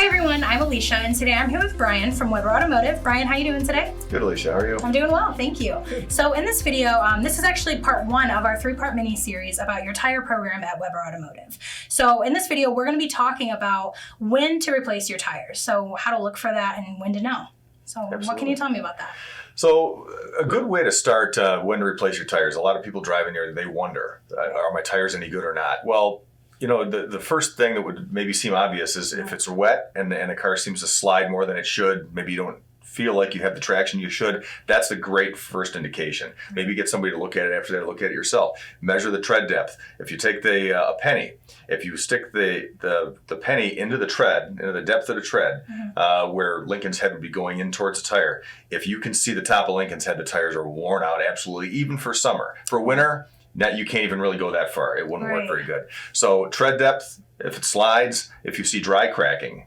Hi everyone, I'm Alicia, and today I'm here with Brian from Weber Automotive. Brian, how you doing today? Good, Alicia. How are you? I'm doing well, thank you. So in this video, this is actually part one of our three-part mini-series about your tire program at Weber Automotive. So in this video, we're going to be talking about when to replace your tires. So how to look for that and when to know. So Absolutely. What can you tell me about that? So a good way to start when to replace your tires, a lot of people driving here, they wonder, are my tires any good or not? Well, you know, the first thing that would maybe seem obvious is if it's wet and the car seems to slide more than it should, maybe you don't feel like you have the traction you should, that's a great first indication. Maybe get somebody to look at it after that, look at it yourself. Measure the tread depth. If you take a penny, if you stick the penny into the tread, into the depth of the tread, where Lincoln's head would be going in towards the tire, if you can see the top of Lincoln's head, the tires are worn out absolutely, even for summer. For winter, you can't even really go that far. It wouldn't work very good. So tread depth, if it slides, if you see dry cracking,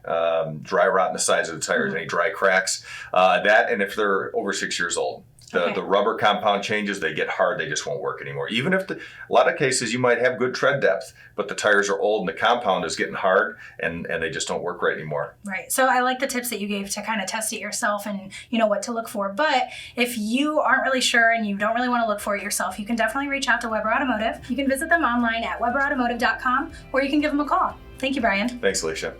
dry rot in the sides of the tires, any dry cracks, that, and if they're over 6 years old. The rubber compound changes, they get hard, they just won't work anymore. Even if a lot of cases you might have good tread depth, but the tires are old and the compound is getting hard and they just don't work right anymore. Right. So I like the tips that you gave to kind of test it yourself and you know what to look for. But if you aren't really sure and you don't really want to look for it yourself, you can definitely reach out to Weber Automotive. You can visit them online at weberautomotive.com or you can give them a call. Thank you, Brian. Thanks, Alicia.